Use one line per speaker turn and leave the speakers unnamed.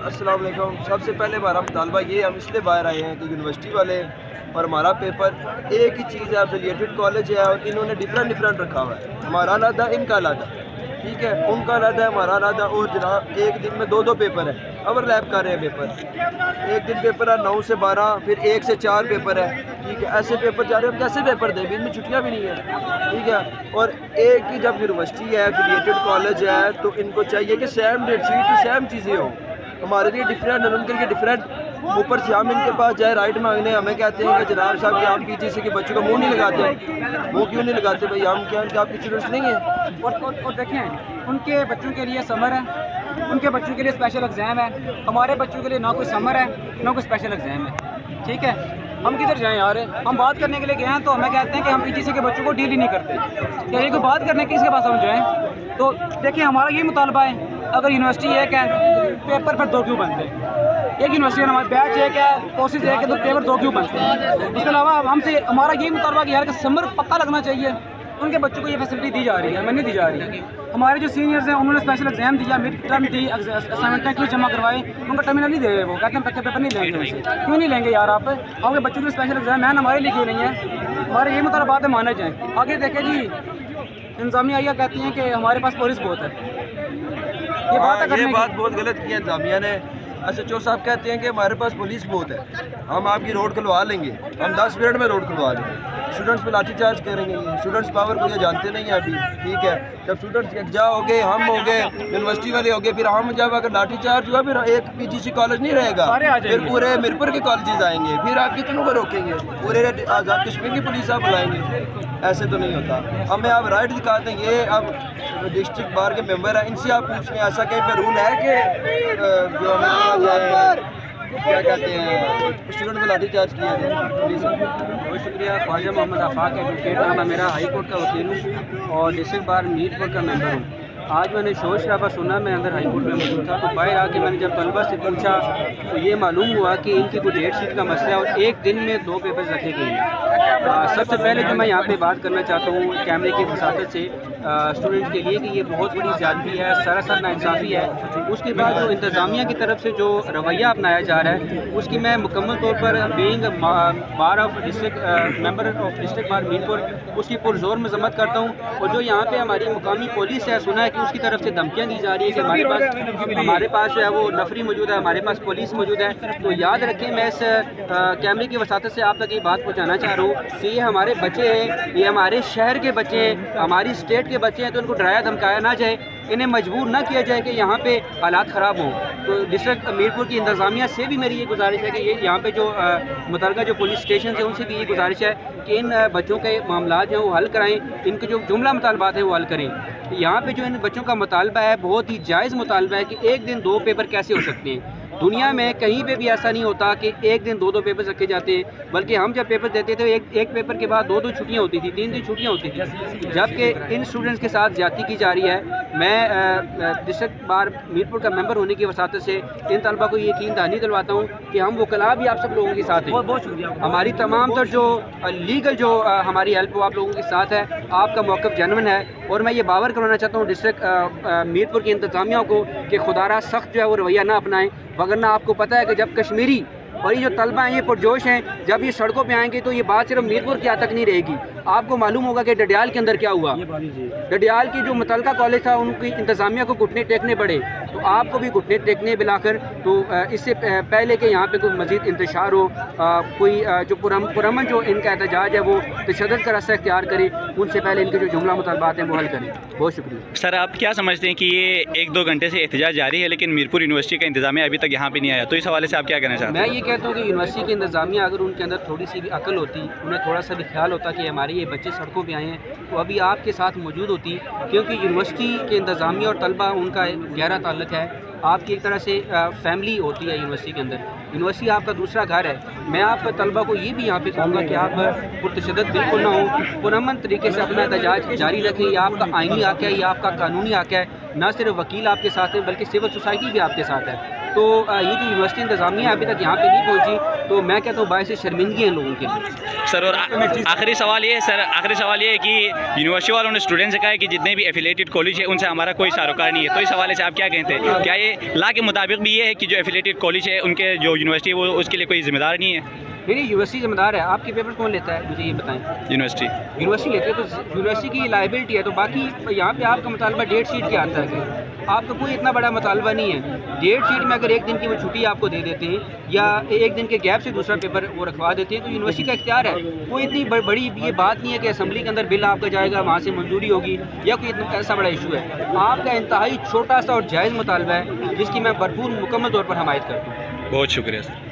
السلام علیکم. سب سے پہلے ہمارا مطالبہ یہ ہم اس لیے باہر آئے ہیں کہ یونیورسٹی والے اور ہمارا پیپر ایک ہی چیز ہے, افیلیٹڈ کالج ہے اور انہوں نے ڈفرینٹ رکھا ہوا ہے. ہمارا علیحدہ, ان کا علیحدہ, ٹھیک ہے, ان کا علیحدہ ہے, ہمارا علیحدہ. اور جناب ایک دن میں دو پیپر ہیں, اوور لیپ کر رہے ہیں پیپر. ایک دن پیپر ہے 9 سے 12, پھر 1 سے 4 پیپر ہے, ٹھیک ہے. ایسے پیپر جا رہے ہیں, ہم کیسے پیپر دیں؟ ان میں چھٹیاں بھی نہیں ہیں, ٹھیک ہے. اور ایک ہی جب یونیورسٹی ہے, افیلیٹڈ کالج ہے, تو ان کو چاہیے کہ سیم ڈیٹ شیٹ کی سیم چیزیں ہوں. ہمارے لیے ڈفرینٹ اور ان کے لیے ڈفرینٹ. اوپر سے ہم ان کے پاس جائے رائٹ مانگنے, ہمیں کہتے ہیں کہ جناب صاحب کہ آپ پی جی سی کے بچوں کا منہ نہیں لگاتے. وہ کیوں نہیں لگاتے بھائی؟ ہم کیا آپ کے اسٹوڈنٹس نہیں ہیں؟
اور دیکھیں, ان کے بچوں کے لیے سمر ہے, ان کے بچوں کے لیے اسپیشل ایگزام ہے. ہمارے بچوں کے لیے نہ کوئی سمر ہے نہ کوئی اسپیشل ایگزام ہے, ٹھیک ہے. ہم کدھر جائیں یار؟ ہم بات کرنے کے لیے گئے ہیں تو ہمیں کہتے ہیں کہ ہم پی جی سی کے بچوں کو ڈیل ہی نہیں کرتے. یا یہ کوئی بات کرنے کی اس کے پاس ہم جائیں؟ تو دیکھیں, ہمارا یہ مطالبہ ہے, اگر یونیورسٹی ایک ہے, پیپر پھر 2 کیوں بنتے ہیں؟ ایک یونیورسٹی ہے, ہمارے بیچ ایک ہے, کورسز ایک ہے, تو پیپر 2 کیوں بنتے ہیں؟ اس کے علاوہ ہم سے ہمارا یہ مطالبہ کہ یار کہ سمر پکا لگنا چاہیے. ان کے بچوں کو یہ فیسلٹی دی جا رہی ہے, ہمیں نہیں دی جا رہی. ہمارے جو سینئرز ہیں انہوں نے اسپیشل ایگزام دیا, مڈ ٹرم دی, اسائنمنٹ جمع کروائے, ان کا ٹرمینل نہیں دے رہے. وہ کہتے ہیں بچے پیپر نہیں لیں گے. ان سے کیوں نہیں لیں گے یار؟ آپ کے بچوں کے اسپیشل ایگزام ہے, ہمارے لیے کیوں نہیں ہے؟ ہمارے یہ مطالبات ہے, مانے جائیں. آگے دیکھیں جی, انتظامیہ یہ کہتی ہیں کہ ہمارے پاس پولیس بہت ہے.
یہ بات بہت غلط کی ہے انتظامیہ نے. ایس ایچ او صاحب کہتے ہیں کہ ہمارے پاس پولیس بہت ہے, ہم آپ کی روڈ کھلوا لیں گے, ہم 10 منٹ میں روڈ کھلوا لیں گے. اسٹوڈنٹس پہ لاٹھی چارج کریں گے. اسٹوڈنٹس پاور کو یہ جانتے نہیں ہیں ابھی, ٹھیک ہے. جب اسٹوڈنٹس یکجا ہو گئے, ہم ہو گئے, یونیورسٹی والے ہو گئے, پھر ہم جب اگر لاٹھی چارج ہوا, پھر ایک پی جی سی کالج نہیں رہے گا, پھر پورے میرپور کے کالجز آئیں گے. پھر آپ کتنوں کو روکیں گے؟ پورے آزاد کشمیر کی پولیس آپ بلائیں گے؟ ایسے تو نہیں ہوتا. ہمیں آپ رائٹ دکھاتے ہیں. یہ اب ڈسٹرکٹ بار کے ممبر ہیں, ان سے آپ پوچھ لیں ایسا کہیں پہ رول ہے کہ جو کیا کہتے ہیں اسٹوڈنٹ کو لاٹھی چارج کیا جائے؟ پلیز.
بہت شکریہ. خواجہ محمد آفاق ایڈوکیٹ ہوں, میں میرا ہائی کورٹ کا وکیل ہوں اور ڈسٹرکٹ بار میٹ پور کا ممبر ہوں. آج میں نے شور شرابہ سنا, میں اندر ہائی کورٹ میں موجود تھا, تو باہر آ کے میں نے جب طلبہ سے پوچھا تو یہ معلوم ہوا کہ ان کی کوئی ڈیٹ شیٹ کا مسئلہ ہے اور ایک دن میں 2 پیپرز رکھے گئے ہیں. سب سے پہلے تو میں یہاں پہ بات کرنا چاہتا ہوں کیمرے کی وساطت سے اسٹوڈنٹ کے لیے کہ یہ بہت بڑی زیادتی ہے, سراسر ناانصافی ہے. اس کے بعد جو انتظامیہ کی طرف سے جو رویہ اپنایا جا رہا ہے, اس کی میں مکمل طور پر being bar of district member of district bar Mirpur اس کی پرزور مذمت کرتا ہوں. اور جو یہاں پہ ہماری مقامی پولیس ہے, سنا ہے کہ اس کی طرف سے دھمکیاں دی جا رہی ہے کہ ہمارے پاس جو ہے وہ نفری موجود ہے, ہمارے پاس پولیس موجود ہے. تو یاد رکھیں, میں اس کیمرے کی وساطت سے آپ تک یہ بات پہنچانا چاہ رہا ہوں کہ یہ ہمارے بچے ہیں, یہ ہمارے شہر کے بچے ہیں, ہماری اسٹیٹ کے بچے ہیں, تو ان کو ڈرایا دھمکایا نہ جائے, انہیں مجبور نہ کیا جائے کہ یہاں پہ حالات خراب ہوں. تو ڈسٹرکٹ میرپور کی انتظامیہ سے بھی میری یہ گزارش ہے کہ یہ یہاں پہ جو متعلقہ جو پولیس اسٹیشنز ہیں ان سے بھی یہ گزارش ہے کہ ان بچوں کے معاملات جو ہیں وہ حل کرائیں, ان کے جو جملہ مطالبات ہیں وہ حل کریں. یہاں پہ جو ان بچوں کا مطالبہ ہے بہت ہی جائز مطالبہ ہے کہ ایک دن 2 پیپر کیسے ہو سکتے ہیں. دنیا میں کہیں پہ بھی ایسا نہیں ہوتا کہ ایک دن 2 پیپر رکھے جاتے ہیں, بلکہ ہم جب پیپر دیتے تھے ایک پیپر کے بعد 2 چھٹیاں ہوتی تھیں, 3 چھٹیاں ہوتی تھیں. جبکہ ان اسٹوڈنٹس کے ساتھ زیادتی کی جا رہی ہے. میں ڈسٹرکٹ بار میرپور کا ممبر ہونے کی وساطت سے ان طلبہ کو یہ یقین دہانی دلواتا ہوں کہ ہم وکلاء بھی آپ سب لوگوں کے ساتھ ہیں. بہت شکریہ. ہماری تمام تر جو لیگل جو ہماری ہیلپ وہ آپ لوگوں کے ساتھ ہے. آپ کا موقف جینوئن ہے اور میں یہ باور کروانا چاہتا ہوں ڈسٹرکٹ میرپور کی انتظامیہ کو کہ خدا را سخت جو ہے وہ رویہ نہ اپنائیں. وگرنہ آپ کو پتہ ہے کہ جب کشمیری اور یہ جو طلبہ ہیں یہ پرجوش ہیں, جب یہ سڑکوں پہ آئیں گے تو یہ بات صرف میرپور کی حد تک نہیں رہے گی. آپ کو معلوم ہوگا کہ ڈڈیال کے اندر کیا ہوا. ڈڈیال کی جو متعلقہ کالج تھا ان کی انتظامیہ کو گھٹنے ٹیکنے پڑے, تو آپ کو بھی گھٹنے ٹیکنے بلا کر. تو اس سے پہلے کہ یہاں پہ کوئی مزید انتشار ہو, کوئی جو پرامن جو ان کا احتجاج ہے وہ تشدد کا راستہ اختیار کرے, ان سے پہلے ان کے جو جملہ مطالبات ہیں وہ حل کریں. بہت شکریہ.
سر, آپ کیا سمجھتے ہیں کہ یہ 1-2 گھنٹے سے احتجاج جاری ہے لیکن میرپور یونیورسٹی کا انتظامیہ ابھی تک یہاں پہ نہیں آیا, تو اس حوالے سے آپ کیا کہنا چاہتے ہیں؟
میں یہ کہتا ہوں کہ یونیورسٹی کی انتظامیہ اگر ان کے اندر تھوڑی سی بھی عقل ہوتی, انہیں تھوڑا سا بھی خیال ہوتا کہ ہمارے یہ بچے سڑکوں پہ آئے ہیں, تو ابھی آپ کے ساتھ موجود ہوتی. کیونکہ یونیورسٹی کے انتظامیہ اور طلبہ ان کا گہرا تعلق ہے. آپ کی ایک طرح سے فیملی ہوتی ہے یونیورسٹی کے اندر. یونیورسٹی آپ کا دوسرا گھر ہے. میں آپ طلبہ کو یہ بھی یہاں پہ کہوں گا کہ آپ پرتشدد بالکل نہ ہوں, پرامن طریقے سے اپنا احتجاج جاری رکھیں. یہ آپ کا آئینی حق ہے, یہ آپ کا قانونی حق ہے. نہ صرف وکیل آپ کے ساتھ ہیں بلکہ سول سوسائٹی بھی آپ کے ساتھ ہے. تو یہ جو یونیورسٹی انتظامیہ ابھی تک یہاں پہ نہیں پہنچی, تو میں کہتا ہوں باعث شرمندگی ہیں لوگوں کے لیے.
سر اور آخری سوال یہ ہے سر، آخری سوال یہ ہے کہ یونیورسٹی والوں نے اسٹوڈنٹ سے کہا ہے کہ جتنے بھی ایفیلیٹڈ کالج ہے ان سے ہمارا کوئی ساروکار نہیں ہے، تو اس حوالے سے آپ کیا کہتے ہیں؟ کیا یہ لا کے مطابق بھی یہ ہے کہ جو ایفیلیٹڈ کالج ہے ان کے جو یونیورسٹی ہے وہ اس کے لیے کوئی ذمہ دار نہیں ہے؟
نہیں، یونیورسٹی ذمہ دار ہے. آپ کے پیپر کون لیتا ہے مجھے یہ بتائیں. یونیورسٹی لیتے ہے تو یونیورسٹی کی لائبلٹی ہے. تو باقی یہاں پہ آپ کا مطالبہ ڈیٹ شیٹ کے آتا ہے کہ آپ کا کوئی اتنا بڑا مطالبہ نہیں ہے. ڈیٹ شیٹ میں اگر ایک دن کی وہ چھٹی آپ کو دے دیتے ہیں یا ایک دن کے گیپ سے دوسرا پیپر وہ رکھوا دیتے ہیں تو یونیورسٹی کا اختیار ہے. کوئی اتنی بڑی یہ بات نہیں ہے کہ اسمبلی کے اندر بل آپ کا جائے گا وہاں سے منظوری ہوگی یا کوئی ایسا بڑا ایشو ہے. آپ کا انتہائی چھوٹا سا اور جائز مطالبہ ہے جس کی میں بھرپور مکمل طور پر حمایت کرتا ہوں.
بہت شکریہ سر.